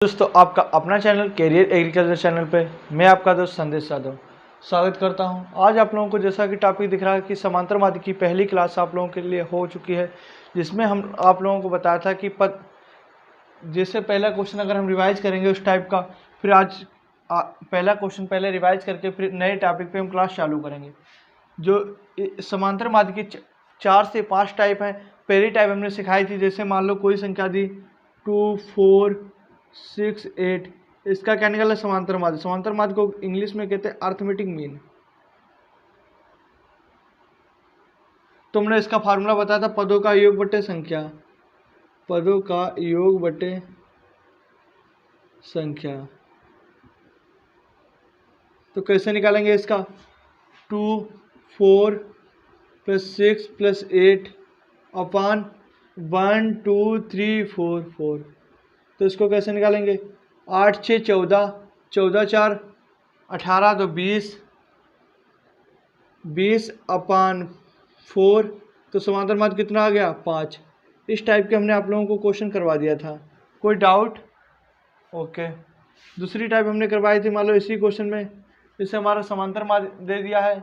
दोस्तों आपका अपना चैनल कैरियर एग्रीकल्चर चैनल पे मैं आपका दोस्त संदेश यादव स्वागत करता हूं। आज आप लोगों को जैसा कि टॉपिक दिख रहा है कि समांतर माध्य की पहली क्लास आप लोगों के लिए हो चुकी है, जिसमें हम आप लोगों को बताया था कि जैसे पहला क्वेश्चन अगर हम रिवाइज करेंगे उस टाइप का, फिर आज पहला क्वेश्चन पहले रिवाइज करके फिर नए टॉपिक पे हम क्लास चालू करेंगे। जो समांतर माध्य की 4 से 5 टाइप हैं। पहली टाइप हमने सिखाई थी, जैसे मान लो कोई संख्या दी 2, 4, 6, 8, इसका क्या निकाला समांतर माध्य। समांतर माध्य को इंग्लिश में कहते हैं अर्थमेटिक मीन। तुमने इसका फार्मूला बताया था पदों का योग बटे संख्या, पदों का योग बटे संख्या। तो कैसे निकालेंगे इसका, 2, 4 + 6 + 8 अपान 1, 2, 3, 4, 4। तो इसको कैसे निकालेंगे, 8, 6, 14, 14, 4, 18, तो 20, 20 अपान 4। तो समांतर माध्य कितना आ गया, 5। इस टाइप के हमने आप लोगों को क्वेश्चन करवा दिया था। कोई डाउट? ओके। दूसरी टाइप हमने करवाई थी, मान लो इसी क्वेश्चन में जैसे हमारा समांतर माध्य दे दिया है,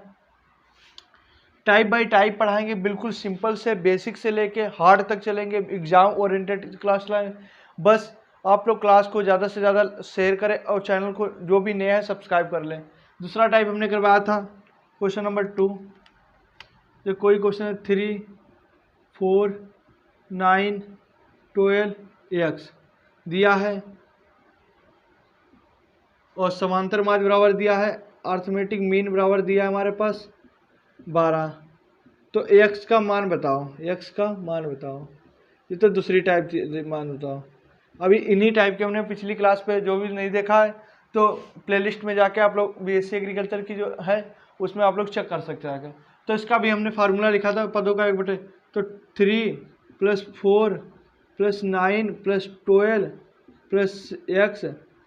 टाइप बाय टाइप पढ़ाएंगे, बिल्कुल सिंपल से बेसिक से लेके हार्ड तक चलेंगे, एग्जाम ओरिएंटेड क्लास लाएं। बस आप लोग क्लास को ज़्यादा से ज़्यादा शेयर करें और चैनल को जो भी नया है सब्सक्राइब कर लें। दूसरा टाइप हमने करवाया था क्वेश्चन नंबर 2, जो कोई क्वेश्चन है 3, 4, 9, 12 x दिया है और समांतर माध्य बराबर दिया है, अर्थमेटिक मीन बराबर दिया है हमारे पास 12। तो x का मान बताओ, x का मान बताओ। ये तो दूसरी टाइप की मान बताओ। अभी इन्हीं टाइप के हमने पिछली क्लास पे, जो भी नहीं देखा है तो प्लेलिस्ट में जाके आप लोग बीएससी एग्रीकल्चर की जो है उसमें आप लोग चेक कर सकते हैं आगे। तो इसका भी हमने फार्मूला लिखा था पदों का योग बटे, तो 3 + 4 + 9 + 12 + x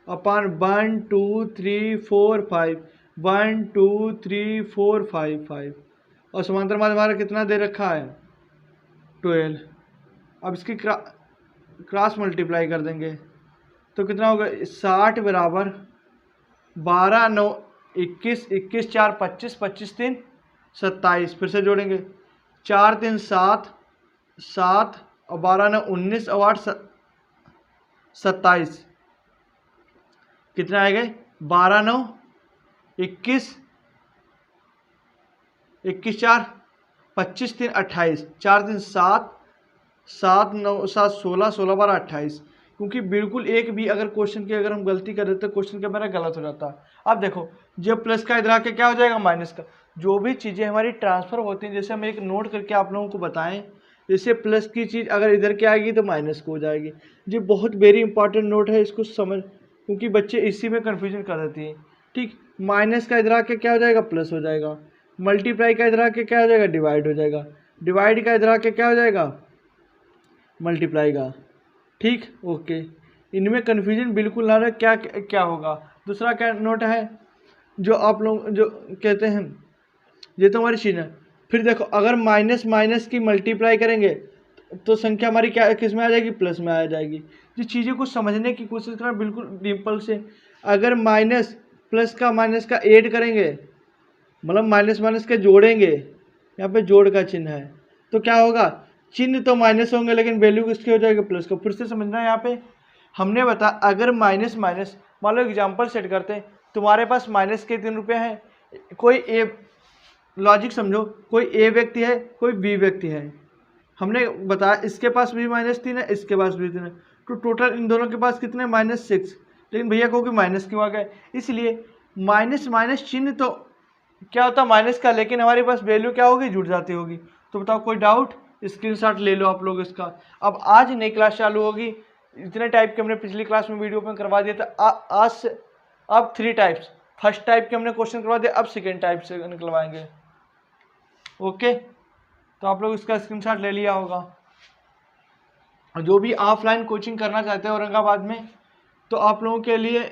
अपान 1, 2, 3, 4, 5, 1, 2, 3, 4, 5, 5। और समांतर माध्य हमारा कितना दे रखा है, 12। अब इसकी क्रॉस मल्टीप्लाई कर देंगे तो कितना होगा, 60 बराबर 12, 9, 21, 21, 4, 25, 25, 3, 27। फिर से जोड़ेंगे, 4, 3, 7, 7 और 12, 9, 19 और 8, 27। कितना आएगा, 12, 9, 21, 21, 4, 25, 3, 28, 4, 3, 7, 7, 9, 7, 16, 16, 12, 28। क्योंकि बिल्कुल एक भी अगर क्वेश्चन की अगर हम गलती कर देते तो क्वेश्चन का मेरा गलत हो जाता है। अब देखो, जब प्लस का इधर आके क्या हो जाएगा, माइनस का। जो भी चीज़ें हमारी ट्रांसफर होती हैं, जैसे हम एक नोट करके आप लोगों को बताएं, जैसे प्लस की चीज़ अगर इधर के आएगी तो माइनस को हो जाएगी। ये बहुत वेरी इंपॉर्टेंट नोट है, इसको समझ, क्योंकि बच्चे इसी में कन्फ्यूजन कर देती हैं। ठीक, माइनस का इधर आके क्या हो जाएगा, प्लस हो जाएगा। मल्टीप्लाई का इधर आके क्या हो जाएगा, डिवाइड हो जाएगा। डिवाइड का इधर आके क्या हो जाएगा, मल्टीप्लाई का। ठीक, ओके। इनमें कन्फ्यूजन बिल्कुल ना रहे, क्या क्या होगा। दूसरा क्या नोट है, जो आप लोग जो कहते हैं, ये तो हमारी चीज़ है। फिर देखो, अगर माइनस माइनस की मल्टीप्लाई करेंगे तो संख्या हमारी क्या किस में आ जाएगी, प्लस में आ जाएगी। ये चीज़ें को समझने की कोशिश करना, बिल्कुल डिम्पल से। अगर माइनस प्लस का माइनस का ऐड करेंगे, मतलब माइनस माइनस के जोड़ेंगे, यहाँ पे जोड़ का चिन्ह है, तो क्या होगा, चिन्ह तो माइनस होंगे लेकिन वैल्यू किसकी हो जाएगी, प्लस को। फिर से समझना, यहाँ पे हमने बता, अगर माइनस माइनस, मान लो एग्जाम्पल सेट करते हैं, तुम्हारे पास माइनस के 3 रुपये हैं, कोई ए, लॉजिक समझो, कोई ए व्यक्ति है, कोई बी व्यक्ति है। हमने बताया इसके पास भी -3 है, इसके पास भी 3 है, तो टोटल इन दोनों के पास कितने, -6। लेकिन भैया को कि माइनस क्यों आ गए, इसलिए माइनस माइनस चिन्ह तो क्या होता है माइनस का, लेकिन हमारे पास वैल्यू क्या होगी, जुड़ जाती होगी। तो बताओ, कोई डाउट, स्क्रीनशॉट ले लो आप लोग इसका। अब आज नई क्लास चालू होगी, इतने टाइप के हमने पिछली क्लास में वीडियो में करवा दिया था। आज से अब 3 टाइप्स, फर्स्ट टाइप के हमने क्वेश्चन करवा दिया, अब सेकेंड टाइप से निकलवाएंगे। ओके, तो आप लोग इसका स्क्रीनशॉट ले लिया होगा। जो भी ऑफलाइन कोचिंग करना चाहते हैं औरंगाबाद में, तो आप लोगों के लिए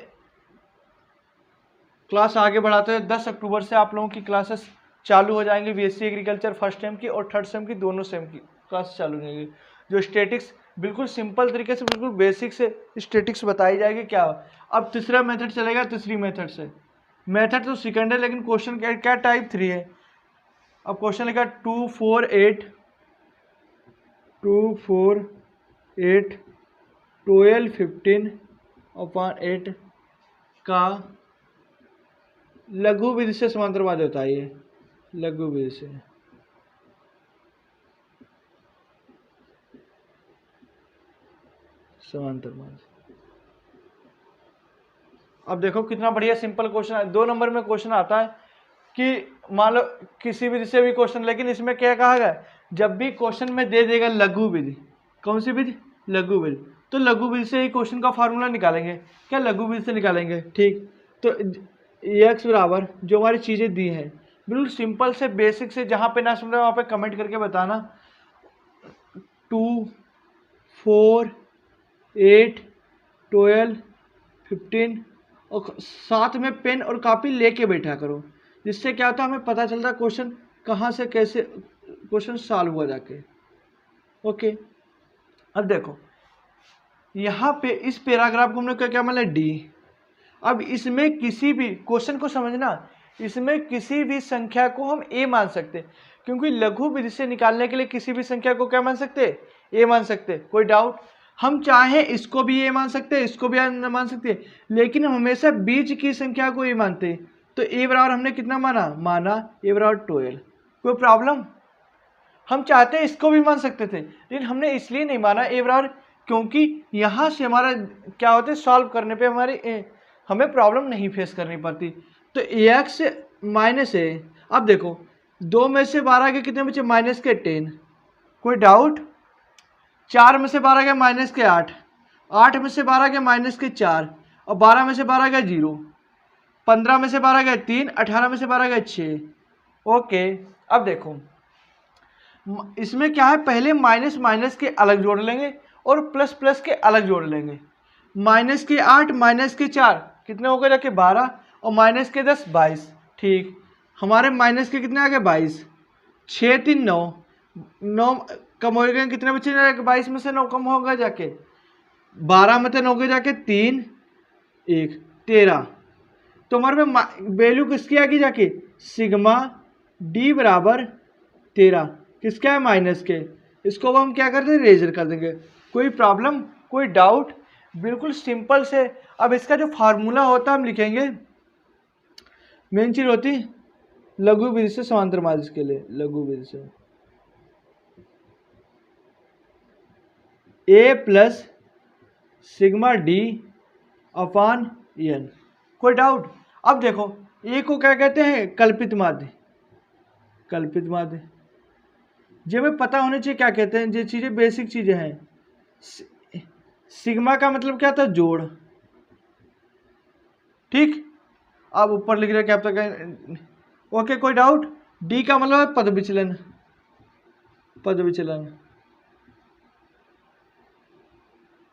क्लास आगे बढ़ाते हैं। 10 अक्टूबर से आप लोगों की क्लासेस चालू हो जाएंगी। बीएससी एग्रीकल्चर फर्स्ट सेम की और थर्ड सेम की, दोनों सेम की क्लास चालू हो जाएंगी। जो स्टैटिक्स बिल्कुल सिंपल तरीके से, बिल्कुल बेसिक से स्टैटिक्स बताई जाएगी क्या। अब तीसरा मेथड चलेगा, तीसरी मेथड से। मेथड तो सेकंड है लेकिन क्वेश्चन क्या क्या टाइप 3 है। अब क्वेश्चन लिखा 2 4 8 12 15 अपॉन 8 का लघु विधि से समांतरमाद बताइए। लघु विधि से समांतरमाद। अब देखो कितना बढ़िया सिंपल क्वेश्चन है। 2 नंबर में क्वेश्चन आता है कि मान लो किसी विधि से भी क्वेश्चन, लेकिन इसमें क्या कहा गया, जब भी क्वेश्चन में दे देगा लघु विधि, कौन सी विधि, लघु विधि, तो लघु विधि से ही क्वेश्चन का फार्मूला निकालेंगे। क्या लघु विधि से निकालेंगे, ठीक। तो x बराबर जो हमारी चीजें दी हैं बिल्कुल सिंपल से बेसिक से, जहां पे ना समझे वहां पे कमेंट करके बताना। 2 4 8 12 15 और साथ में पेन और कॉपी लेके बैठा करो, जिससे क्या होता है हमें पता चलता है क्वेश्चन कहाँ से कैसे क्वेश्चन सॉल्व हुआ जाके। ओके, अब देखो यहाँ पे इस पैराग्राफ को हमने क्या माना, डी। अब इसमें किसी भी क्वेश्चन को समझना, इसमें किसी भी संख्या को हम ए मान सकते, क्योंकि लघु विधि से निकालने के लिए किसी भी संख्या को क्या मान सकते, ए मान सकते। कोई डाउट, हम चाहे इसको भी ए मान सकते, इसको भी ए मान सकते, लेकिन हम हमेशा बीच की संख्या को ए मानते। तो ए बराबर हमने कितना माना ए बराबर 12। कोई प्रॉब्लम, हम चाहते इसको भी मान सकते थे, लेकिन हमने इसलिए नहीं माना ए बराबर, क्योंकि यहाँ से हमारा क्या होता है, सॉल्व करने पे हमें प्रॉब्लम नहीं फेस करनी पड़ती। तो एक्स माइनस ए। अब देखो 2 में से 12 के कितने बचे, माइनस के 10। कोई डाउट, 4 में से 12 के माइनस के 8, 8 में से 12 के माइनस के 4, और 12 में से 12 के 0, 15 में से 12 के 3, 18 में से 12 के 6। ओके, अब देखो इसमें क्या है, पहले माइनस माइनस के अलग जोड़ लेंगे और प्लस प्लस के अलग जोड़ लेंगे। माइनस के 8 माइनस के 4 कितने हो गए जाके 12, और माइनस के 10 22। ठीक, हमारे माइनस के कितने आ गए 22, 6 3 9, 9 कम हो गए, कितने बचे जाके 22 में से 9 कम होगा जाके 12 में से 9 के जाके 3 1 13। तो हमारे में वैल्यू किसकी आ गई जाके, सिग्मा डी बराबर 13, किसका है, माइनस के। इसको हम क्या कर देंगे, रेजर कर देंगे। कोई प्रॉब्लम, कोई डाउट, बिल्कुल सिंपल से। अब इसका जो फार्मूला होता है हम लिखेंगे, मेन चीज होती लघु विधि से समांतरमाद के लिए, लघु विधि से A plus sigma D upon N. कोई डाउट। अब देखो ए को क्या कहते हैं, कल्पित माध्य, कल्पित माध्य। ये हमें पता होना चाहिए क्या कहते हैं, ये चीजें बेसिक चीजें हैं। सिग्मा का मतलब क्या था, जोड़। ठीक, आप ऊपर लिख रहे क्या तक। ओके, कोई डाउट। डी का मतलब है पद विचलन, पद विचलन।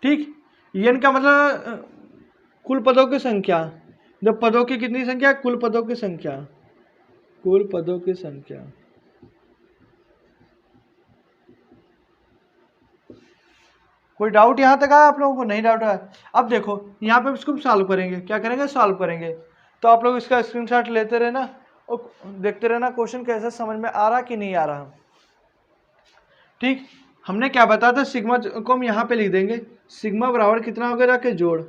ठीक, एन का मतलब कुल पदों की संख्या। जब पदों की कितनी संख्या, कुल पदों की संख्या, कुल पदों की संख्या। कोई डाउट यहाँ तक आया आप लोगों को, नहीं डाउट आया। अब देखो यहाँ पे इसको सॉल्व करेंगे, क्या करेंगे, सॉल्व करेंगे। तो आप लोग इसका स्क्रीनशॉट लेते रहना और देखते रहना क्वेश्चन कैसे समझ में आ रहा कि नहीं आ रहा। ठीक, हमने क्या बताया था, सिग्मा को हम यहाँ पे लिख देंगे, सिग्मा बराबर कितना होगा जाके जोड़।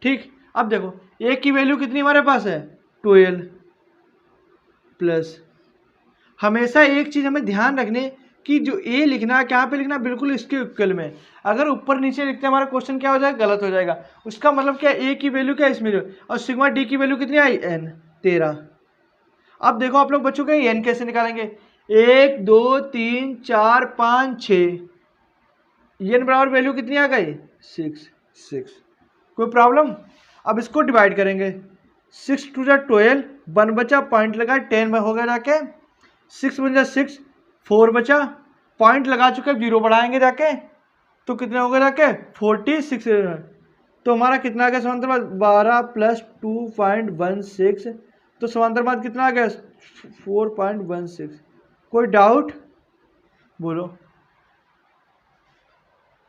ठीक, अब देखो ए की वैल्यू कितनी हमारे पास है, 12 प्लस। हमेशा एक चीज हमें ध्यान रखने कि जो ए लिखना है कहाँ पे लिखना, बिल्कुल इसके इक्वल में। अगर ऊपर नीचे लिखते हैं हमारा क्वेश्चन क्या हो जाएगा, गलत हो जाएगा। उसका मतलब क्या, ए की वैल्यू क्या इसमें, और सिग्मा डी की वैल्यू कितनी आई, एन 13। अब देखो आप लोग बच्चों के एन कैसे निकालेंगे, 1 2 3 4 5 6, एन बराबर वैल्यू कितनी आ गई, 6। कोई प्रॉब्लम। अब इसको डिवाइड करेंगे, 6 2 12, 1 बचा, पॉइंट लगा, 10 में हो गया जाके 6 बन जा 6, 4 बचा, पॉइंट लगा चुके, 0 बढ़ाएंगे जाके तो कितने हो गए जाके 46। तो हमारा कितना आ गया समांतरमाद, 12 प्लस 2.16। तो समांतरमाद कितना आ गया, 4.16। कोई डाउट बोलो।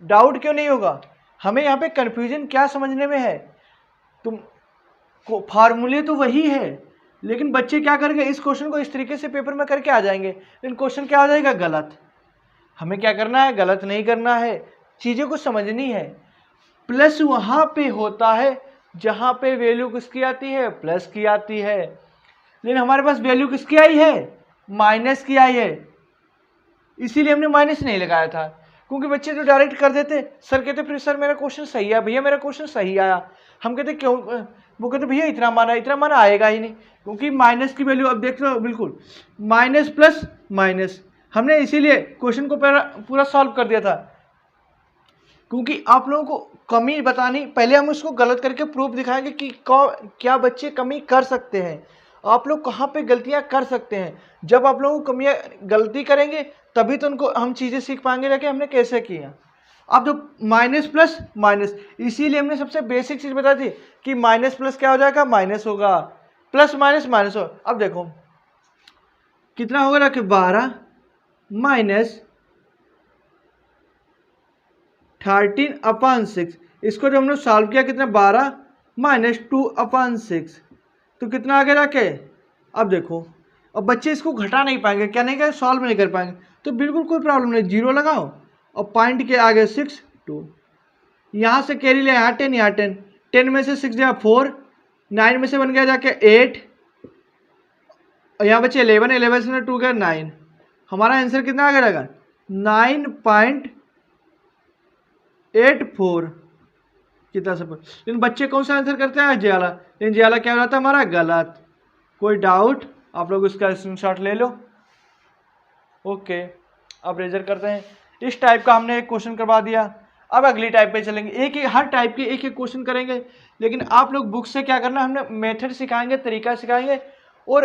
डाउट क्यों नहीं होगा? हमें यहाँ पे कंफ्यूजन क्या समझने में है? तुम फार्मूले तो वही है, लेकिन बच्चे क्या करेंगे, इस क्वेश्चन को इस तरीके से पेपर में करके आ जाएंगे, लेकिन क्वेश्चन क्या हो जाएगा, गलत। हमें क्या करना है, गलत नहीं करना है, चीज़ों को समझनी है। प्लस वहाँ पे होता है जहाँ पे वैल्यू किसकी आती है, प्लस की आती है, लेकिन हमारे पास वैल्यू किसकी आई है, माइनस की आई है, इसीलिए हमने माइनस नहीं लगाया था। क्योंकि बच्चे तो डायरेक्ट कर देते, सर कहते फिर सर मेरा क्वेश्चन सही है, भैया मेरा क्वेश्चन सही आया, हम कहते क्यों, वो कहते भैया इतना माना आएगा ही नहीं, क्योंकि माइनस की वैल्यू, अब देख लो बिल्कुल माइनस प्लस माइनस, हमने इसीलिए क्वेश्चन को पूरा सॉल्व कर दिया था, क्योंकि आप लोगों को कमी बतानी, पहले हम उसको गलत करके प्रूफ दिखाएंगे कि क्या बच्चे कमी कर सकते हैं, आप लोग कहाँ पे गलतियाँ कर सकते हैं। जब आप लोगों को कमियाँ गलती करेंगे तभी तो उनको हम चीज़ें सीख पाएंगे जाके हमने कैसे किया। अब जो माइनस प्लस माइनस, इसीलिए हमने सबसे बेसिक चीज़ बताई थी कि माइनस प्लस क्या हो जाएगा, माइनस होगा, प्लस माइनस माइनस होगा। अब देखो कितना होगा ना कि 12 माइनस 13/6, इसको जो हमने सॉल्व किया कितना, 12 माइनस 2/6, तो कितना आगे रखे। अब देखो, अब बच्चे इसको घटा नहीं पाएंगे, क्या नहीं करें, सॉल्व नहीं कर पाएंगे, तो बिल्कुल कोई प्रॉब्लम नहीं, 0 लगाओ और पॉइंट के आगे 6 2, यहाँ से कैरी ले, यहाँ 10 यहाँ 10, 10 में से 6 गया 4, 9 में से बन गया जाके 8, और यहाँ बचे 11, 11 से 2 गया 9, हमारा आंसर कितना आगे रहेगा, 9.84, कितना सब। लेकिन बच्चे कौन सा आंसर करते हैं, जियाला, लेकिन जियाला क्या हो जाता है हमारा, गलत। कोई डाउट, आप लोग इसका स्क्रीनशॉट ले लो। ओके, अब रेजर करते हैं। इस टाइप का हमने एक क्वेश्चन करवा दिया, अब अगली टाइप पे चलेंगे, एक एक हर टाइप के एक एक क्वेश्चन करेंगे, लेकिन आप लोग बुक से क्या करना, हमने मेथड सिखाएंगे, तरीका सिखाएंगे, और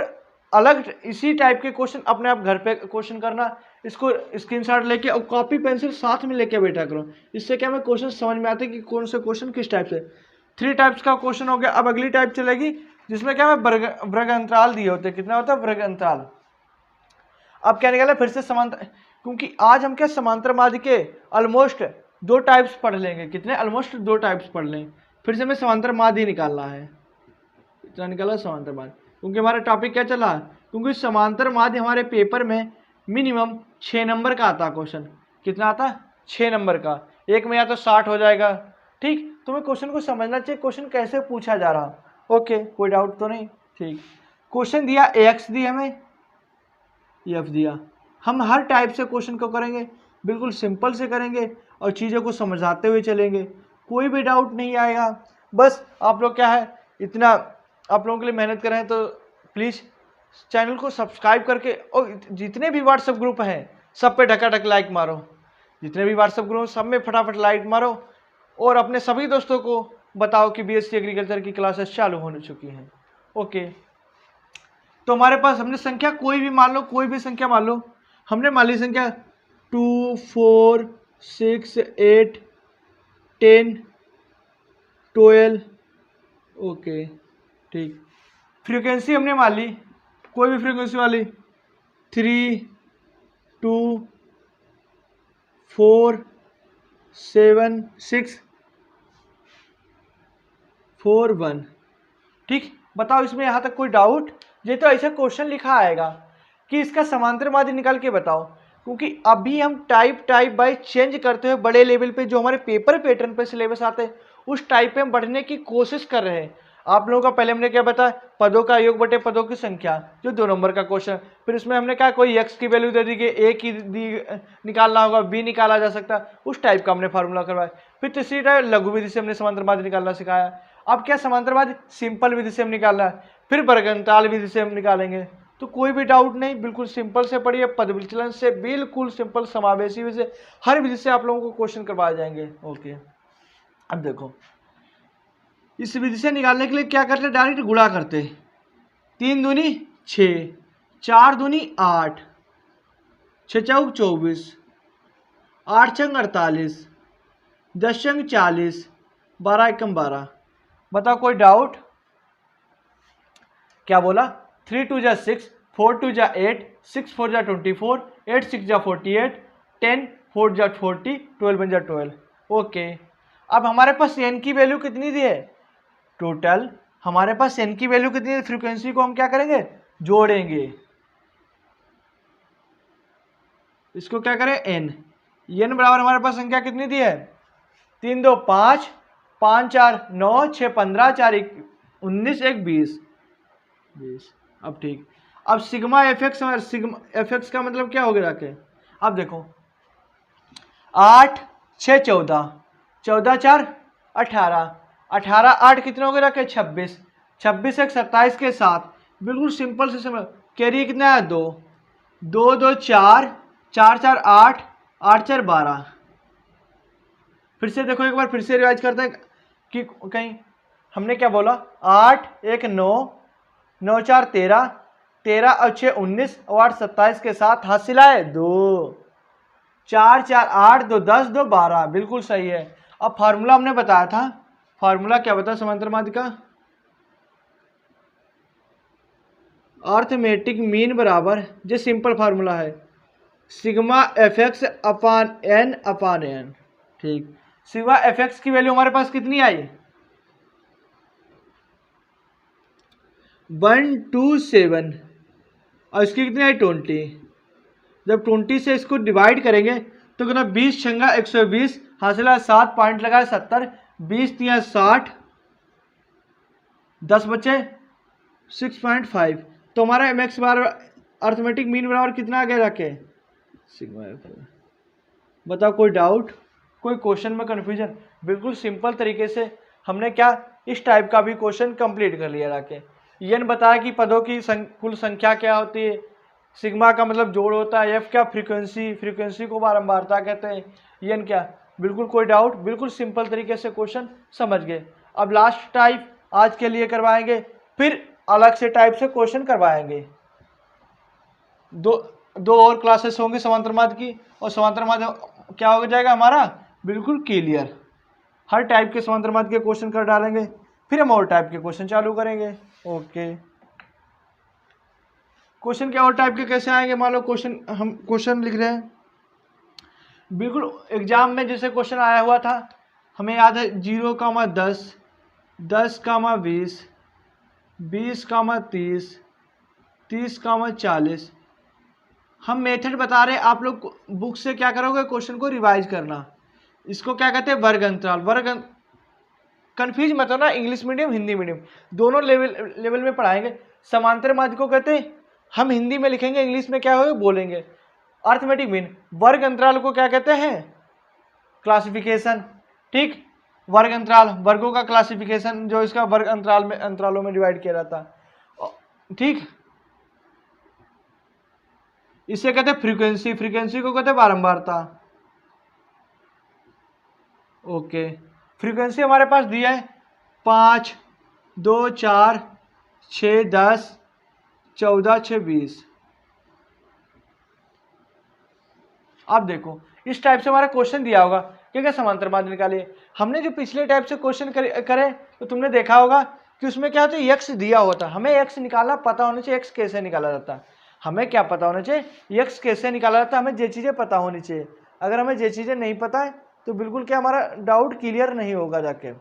अलग इसी टाइप के क्वेश्चन अपने आप घर पे क्वेश्चन करना, इसको स्क्रीनशॉट लेके और कॉपी पेंसिल साथ में लेके बैठा करो, इससे क्या हमें क्वेश्चन समझ में आते हैं कि कौन से क्वेश्चन किस टाइप से। 3 टाइप्स का क्वेश्चन हो गया। अब अगली टाइप चलेगी जिसमें क्या हमें वर्ग अंतराल दिए होते हैं, कितना होता है वर्ग अंतराल। अब क्या निकाला, फिर से समांतर, क्योंकि आज हम क्या समांतर माध्य के ऑलमोस्ट 2 टाइप्स पढ़ लेंगे, कितने, ऑलमोस्ट 2 टाइप्स पढ़ लेंगे, फिर से हमें समांतर माध्य निकालना है, इतना निकाला समांतर माध्य, क्योंकि हमारा टॉपिक क्या चला, क्योंकि समांतर माध्य हमारे पेपर में मिनिमम 6 नंबर का आता है क्वेश्चन, कितना आता है, 6 नंबर का, एक में या तो 60 हो जाएगा। ठीक, तुम्हें क्वेश्चन को समझना चाहिए, क्वेश्चन कैसे पूछा जा रहा। ओके, कोई डाउट तो नहीं। ठीक, क्वेश्चन दिया एक्स दी हमें, एफ दिया, हम हर टाइप से क्वेश्चन को करेंगे, बिल्कुल सिंपल से करेंगे और चीज़ों को समझाते हुए चलेंगे, कोई भी डाउट नहीं आएगा। बस आप लोग क्या है, इतना आप लोगों के लिए मेहनत कर रहे हैं, तो प्लीज़ चैनल को सब्सक्राइब करके, और जितने भी व्हाट्सएप ग्रुप हैं सब पे ढकाढक लाइक मारो, जितने भी व्हाट्सएप ग्रुप सब में फटाफट लाइक मारो, और अपने सभी दोस्तों को बताओ कि बीएससी एग्रीकल्चर की क्लासेस चालू होने चुकी हैं। ओके, तो हमारे पास हमने संख्या कोई भी मान लो, कोई भी संख्या मान लो, हमने मान ली संख्या 2 4 6 8 10 12। ओके, ठीक, फ्रीक्वेंसी हमने मान ली, कोई भी फ्रीक्वेंसी वाली, 3 2 4 7 6 4 1। ठीक, बताओ इसमें यहाँ तक कोई डाउट। ये तो ऐसा क्वेश्चन लिखा आएगा कि इसका समांतर माध्य निकाल के बताओ, क्योंकि अभी हम टाइप बाय चेंज करते हुए बड़े लेवल पे जो हमारे पेपर पैटर्न पे सिलेबस आते हैं उस टाइप पे हम बढ़ने की कोशिश कर रहे हैं। आप लोगों का पहले हमने क्या बताया, पदों का योग बटे पदों की संख्या, जो 2 नंबर का क्वेश्चन, फिर उसमें हमने क्या, कोई x की वैल्यू दे दी कि a की निकालना होगा, b निकाला जा सकता है, उस टाइप का हमने फार्मूला करवाया। फिर तीसरी टाइप लघु विधि से हमने समांतर माध्य निकालना सिखाया। अब क्या, समांतर माध्य सिंपल विधि से हम निकालना है, फिर वर्ग अंतराल विधि से हम निकालेंगे। तो कोई भी डाउट नहीं, बिल्कुल सिंपल से पढ़िए, पद विचलन से बिल्कुल सिंपल, समावेशी विधि से, हर विधि से आप लोगों को क्वेश्चन करवाए जाएंगे। ओके, अब देखो इस विधि से निकालने के लिए क्या करते, डायरेक्ट गुणा करते, 3 दूनी 6, 4 दूनी 8, 6 चौक 24, 8 छंग 48, 10 छंग 40, 12 एकम 12। बताओ कोई डाउट, क्या बोला, 3 2 जा 6, 4 2 जा 8, 6 4 जा 24, 8 6 जा 48, 10 4 जा 40, 12 बन जा 12। ओके, अब हमारे पास एन की वैल्यू कितनी दी है, टोटल हमारे पास एन की वैल्यू कितनी है, फ्रीक्वेंसी को हम क्या करेंगे, जोड़ेंगे। इसको क्या करें, एन बराबर हमारे पास संख्या कितनी दी है, 3 2 5, 5 4 9, 6 15, 4 19, 1 20। अब ठीक, अब sigma F x, sigma F x का मतलब क्या हो गया जाके, अब देखो 8 6 14, 14 4 18, 18 8 कितने हो गए जाके 26, 26 1 27 के साथ बिल्कुल सिंपल से समझ, कैरी कितना है 2, 2 2 4, 4 4 8, 8 4 12। फिर से देखो एक बार फिर से रिवाइज करते हैं कि कहीं हमने क्या बोला, 8 1 9, 9 4 13, 13 और 6 19 और 8 27 के साथ हासिल आए 2, 4 4 8 2 10 2 12, बिल्कुल सही है। अब फार्मूला हमने बताया था, फार्मूला क्या बता समांतर माध्य का, अर्थमेटिक मीन बराबर, जो सिंपल फार्मूला है, सिग्मा एफ एक्स अपान एन। ठीक, सिग्मा एफ एक्स की वैल्यू हमारे पास कितनी आई, 127 और इसकी कितनी आई 20। जब 20 से इसको डिवाइड करेंगे तो कितना, 20 छंगा 120, हासिल है 7, पॉइंट लगाए 70, 20 तिया 60, 10 बचे 6.5। तो हमारा एम एक्स बार अर्थमेटिक मीन बराबर कितना आ गया जाके, सिग्मा एफ। बताओ कोई डाउट, कोई क्वेश्चन में कन्फ्यूजन, बिल्कुल सिंपल तरीके से हमने क्या इस टाइप का भी क्वेश्चन कंप्लीट कर लिया जाके। एन बताया कि पदों की कुल संख्या क्या होती है, सिग्मा का मतलब जोड़ होता है, एफ क्या फ्रीक्वेंसी को बारंबारता कहते हैं, एन क्या, बिल्कुल कोई डाउट, बिल्कुल सिंपल तरीके से क्वेश्चन समझ गए। अब लास्ट टाइप आज के लिए करवाएंगे, फिर अलग से टाइप से क्वेश्चन करवाएंगे। दो और क्लासेस होंगे समांतर माध्य की, और समांतर माध्य क्या हो जाएगा हमारा, बिल्कुल क्लियर। हर टाइप के समांतर माध्य के क्वेश्चन कर डालेंगे, फिर हम और टाइप के क्वेश्चन चालू करेंगे। ओके, क्वेश्चन क्या और टाइप के कैसे आएंगे, मान लो क्वेश्चन हम क्वेश्चन लिख रहे हैं, बिल्कुल एग्जाम में जैसे क्वेश्चन आया हुआ था, हमें याद है 0,10, 10,20, 20,30, 30,40। हम मेथड बता रहे हैं, आप लोग बुक से क्या करोगे, क्वेश्चन को रिवाइज करना। इसको क्या कहते हैं, वर्ग अंतराल। कंफ्यूज मत होना, इंग्लिश मीडियम हिंदी मीडियम दोनों लेवल में पढ़ाएंगे। समांतर माध्य को कहते हैं, हम हिंदी में लिखेंगे, इंग्लिश में क्या होगा बोलेंगे, अर्थमेटिक मीन। वर्ग अंतराल को क्या कहते हैं, क्लासिफिकेशन। ठीक, वर्ग अंतराल, वर्गों का क्लासिफिकेशन, जो इसका वर्ग अंतरालों में डिवाइड किया जाता है। ठीक, इसे कहते हैं फ्रीक्वेंसी को कहते हैं बारंबारता। ओके, फ्रीक्वेंसी हमारे पास दिया है 5 2 4 6 10 14 6 20। अब देखो इस टाइप से हमारा क्वेश्चन दिया होगा, क्या समांतर माध्य निकालिए। हमने जो पिछले टाइप से क्वेश्चन करे तो तुमने देखा होगा कि उसमें क्या होता है, एक्स दिया होता, हमें एक्स निकालना पता होना चाहिए, एक्स कैसे निकाला जाता है, हमें क्या पता होना चाहिए, एक्स कैसे निकाला जाता है, हमें ये चीज़ें पता होनी चाहिए। अगर हमें ये चीज़ें नहीं पता है तो बिल्कुल क्या हमारा डाउट क्लियर नहीं होगा जाके।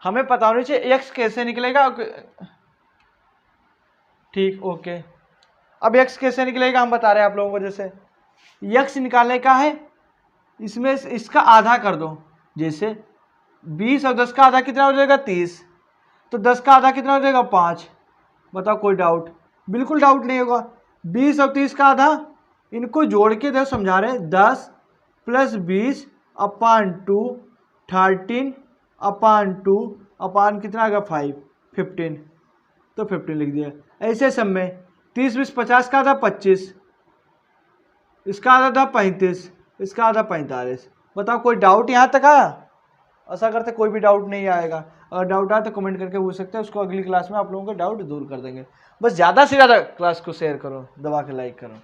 हमें पता होनी चाहिए एक्स कैसे निकलेगा। ठीक, ओके, अब एक्स कैसे निकलेगा हम बता रहे हैं आप लोगों को। जैसे एक्स निकालने का है, इसमें इसका आधा कर दो, जैसे 20 और 10 का आधा कितना हो जाएगा 30, तो 10 का आधा कितना हो जाएगा 5। बताओ कोई डाउट, बिल्कुल डाउट नहीं होगा। 20 और 30 का आधा, इनको जोड़ के देखो समझा रहे, 10 + 20 अपान 2, 13 अपान 2 अपान कितना आएगा 5, 15, तो 15 लिख दिया। ऐसे सब में 30 20 50 का आधा 25, इसका आधा था 35, इसका आधा 45। बताओ कोई डाउट यहाँ तक आया? ऐसा करते कोई भी डाउट नहीं आएगा। अगर डाउट आया तो कमेंट करके पूछ सकते हैं, उसको अगली क्लास में आप लोगों के डाउट दूर कर देंगे। बस ज़्यादा से ज़्यादा क्लास को शेयर करो, दबा के लाइक करो,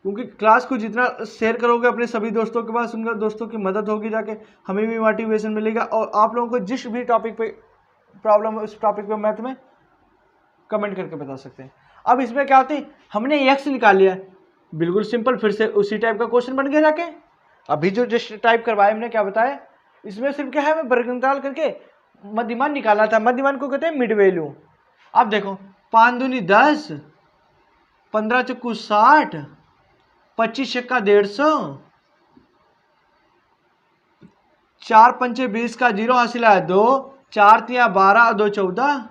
क्योंकि क्लास को जितना शेयर करोगे अपने सभी दोस्तों के पास, उनका दोस्तों की मदद होगी जाके, हमें भी मोटिवेशन मिलेगा। और आप लोगों को जिस भी टॉपिक पे प्रॉब्लम है उस टॉपिक पे मैथ में कमेंट करके बता सकते हैं। अब इसमें क्या होती है, हमने एक्स निकाल लिया, बिल्कुल सिंपल, फिर से उसी टाइप का क्वेश्चन बन गया जाके। अभी जो जस्ट टाइप करवाया हमने, क्या बताया इसमें, सिर्फ क्या है, हमें वर्गमूल करके मध्यमान निकाला था। मध्यमान को कहते हैं मिड वैल्यू। अब देखो 5 दूनी 10, 15 चक्कू 60, 25 छक्का 150, 4 पंचे 20 का 0 हासिल है 2, 4 तिया 12 और 2 14,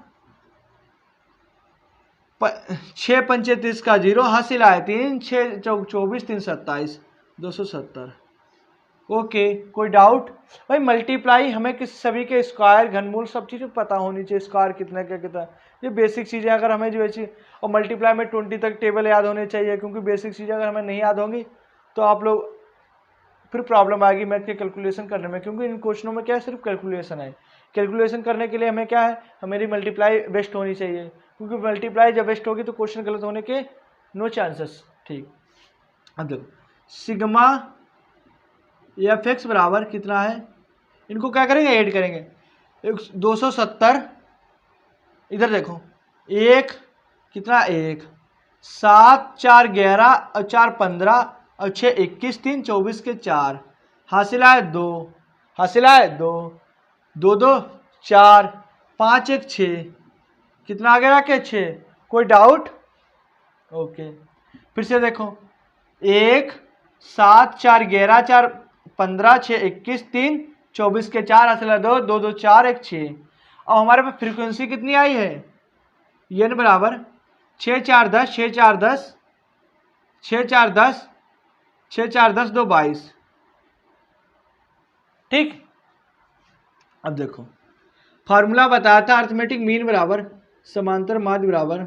6 पंचे 30 का 0 हासिल है 3, 6 चौक 24, 3 27, 270। ओके, कोई डाउट? भाई मल्टीप्लाई हमें किस सभी के स्क्वायर, घनमूल सब चीज़ें पता होनी चाहिए। स्क्वायर कितना क्या कितना, ये बेसिक चीज़ें अगर हमें जो है, और मल्टीप्लाई में 20 तक टेबल याद होने चाहिए, क्योंकि बेसिक चीज़ें अगर हमें नहीं याद होंगी तो आप लोग फिर प्रॉब्लम आएगी मैथ के कैलकुलेशन करने में, क्योंकि इन क्वेश्चनों में क्या है, सिर्फ कैलकुलेशन है। कैलकुलेशन करने के लिए हमें क्या है, हमारी मल्टीप्लाई बेस्ट होनी चाहिए, क्योंकि मल्टीप्लाई जब बेस्ट होगी तो क्वेश्चन गलत होने के नो चांसेस। ठीक, अब देखो सिग्मा एफ एक्स बराबर कितना है, इनको क्या करेंगे, ऐड करेंगे। 270, इधर देखो, एक कितना, 1, 7 4 11 और 4 15 और 6 21, 3 24 के 4 हासिल है 2, हासिल है 2, 2 2 4, 5 1 6, कितना आ गया के 6। कोई डाउट? ओके, फिर से देखो 1 7 4 11 4 15 6 21 3 24 के 4 हासिल है 2, 2 2 4 1 6। अब हमारे पास फ्रीक्वेंसी कितनी आई है, n बराबर 6 4 10, 6 4 10, 6 4 10, 6 4 10 2 22। ठीक, अब देखो फार्मूला बताया था, अर्थमेटिक मीन बराबर समांतर माध्य बराबर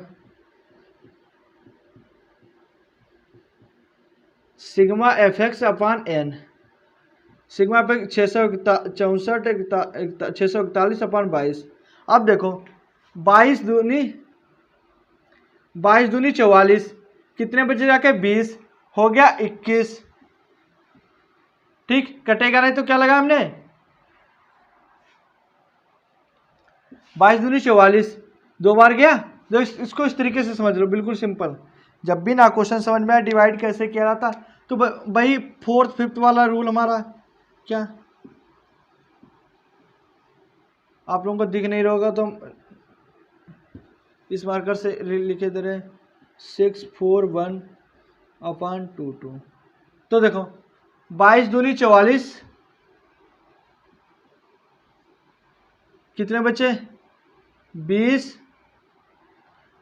सिग्मा एफ एक्स अपान एन। सिग्मा पे 641 अपान 22। अब देखो 22 दूनी 44, कितने बचे जाके 20, हो गया 21। ठीक, कटेगा नहीं तो क्या लगा हमने, 22 दूनी 44, 2 बार गया। तो इसको इस तरीके से समझ लो, बिल्कुल सिंपल। जब भी ना क्वेश्चन समझ में आया डिवाइड कैसे किया जाता, तो वही 4th 5th वाला रूल हमारा, क्या आप लोगों को दिख नहीं रहा होगा तो हम इस मार्कर से लिखे दे रहे हैं 641 अपान 22। तो देखो 22 दूनी 44, कितने बचे 20,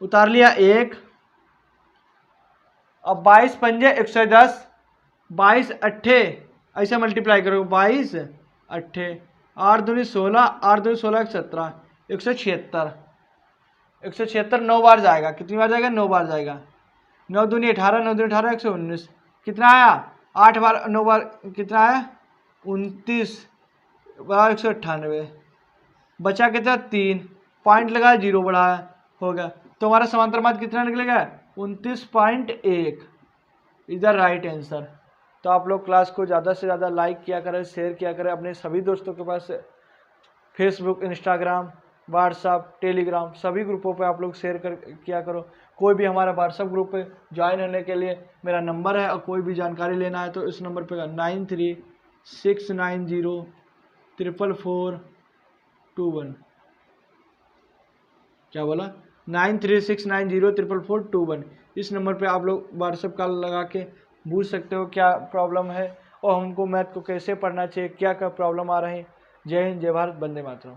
उतार लिया 1। अब 22 पंजे 110, 22 अट्ठे, ऐसे मल्टीप्लाई करो, 22 अट्ठे, 8 दूनी 16, 8 दूनी 16 17, 176। 176 9 बार जाएगा, कितनी बार जाएगा, 9 बार जाएगा। 9 दूनी 18, 9 दूनी 18, 119, कितना आया, 8 बार 9 बार कितना आया, 29 बराबर 198। बचा कितना, 3 पॉइंट लगाया, 0 बढ़ाया, हो गया। तो हमारा समांतर माध्य कितना निकलेगा, 29.1। इधर राइट आंसर। तो आप लोग क्लास को ज़्यादा से ज़्यादा लाइक किया करें, शेयर किया करें अपने सभी दोस्तों के पास। फेसबुक, इंस्टाग्राम, व्हाट्सअप, टेलीग्राम सभी ग्रुपों पे आप लोग शेयर किया करो। कोई भी हमारा व्हाट्सअप ग्रुप पे ज्वाइन होने के लिए मेरा नंबर है, और कोई भी जानकारी लेना है तो इस नंबर पे 9369044421। क्या बोला, 9369044421। इस नंबर पे आप लोग व्हाट्सएप कॉल लगा के पूछ सकते हो क्या प्रॉब्लम है, और हमको मैथ को कैसे पढ़ना चाहिए, क्या क्या प्रॉब्लम आ रहे हैं। जय हिंद, जय भारत, वंदे मातरम।